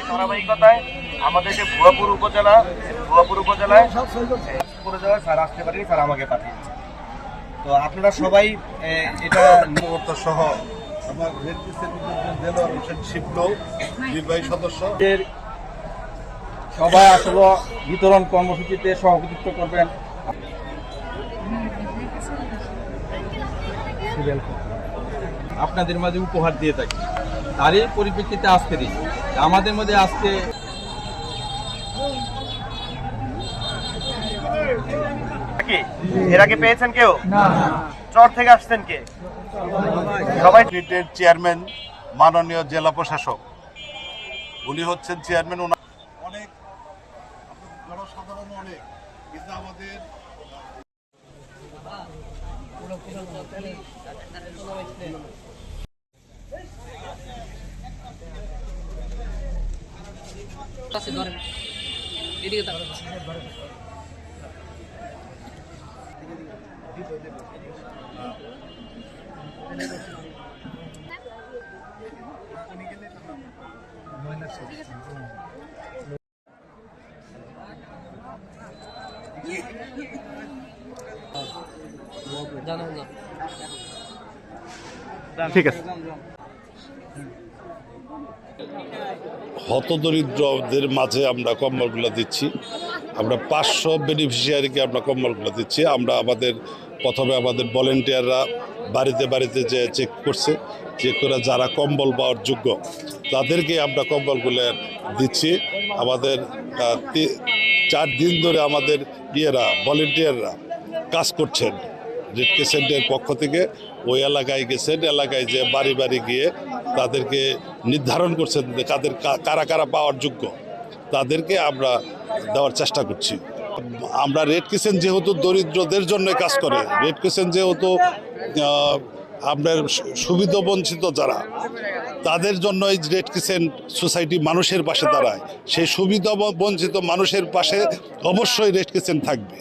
ধারাবাহিকতায় আমাদেরকে ভুয়াপুর উপজেলায় স্যার আসতে পারেনি, স্যার আমাকে পাঠিয়েছে। তো আপনারা সবাই এটা মুহূর্ত সহ আমার দেলোয়ার হোসেন শিবলু নির্বাহী সদস্য সবাই আসলে বিতরণ কর্মসূচিতে সভাপতিত্ব করবেন। আপনাদের মাঝে উপহার দিয়ে থাকি, তারই পরিপ্রেক্ষিতে আজকে দিই আমাদের মধ্যে আজকে এর আগে পেয়েছেন কেউ? চর থেকে আসছেন কে? সবাই চেয়ারম্যান মাননীয় জেলা প্রশাসক, উনি হচ্ছেন চেয়ারম্যান। অনেক জনসাধারণ অনেক, কিন্তু আমাদের ঠিক আছে। হতদরিদ্রদের মাঝে আমরা কম্বলগুলো দিচ্ছি। আমরা 500 বেনিফিশিয়ারিকে আমরা কম্বলগুলো দিচ্ছি। আমরা প্রথমে আমাদের ভলেন্টিয়াররা বাড়িতে বাড়িতে যে চেক করছে, চেক করে যারা কম্বল পাওয়ার যোগ্য তাদেরকে আমরা কম্বলগুলো দিচ্ছি। আমাদের 4 দিন ধরে আমাদের ভলেন্টিয়াররা কাজ করছেন। রেড ক্রিসেন্টের পক্ষ থেকে ওই এলাকায় গেছেন, এলাকায় যে বাড়ি বাড়ি গিয়ে তাদেরকে নির্ধারণ করছেন কারা কারা পাওয়ার যোগ্য, তাদেরকে আমরা দেওয়ার চেষ্টা করছি। আমরা রেড ক্রিসেন্ট যেহেতু দরিদ্রদের জন্য কাজ করে, রেড ক্রিসেন্ট যেহেতু আপনার সুবিধা বঞ্চিত যারা, তাদের জন্য এই রেড ক্রিসেন্ট সোসাইটি মানুষের পাশে দাঁড়ায়। সেই সুবিধা বঞ্চিত মানুষের পাশে অবশ্যই রেড ক্রিসেন্ট থাকবে।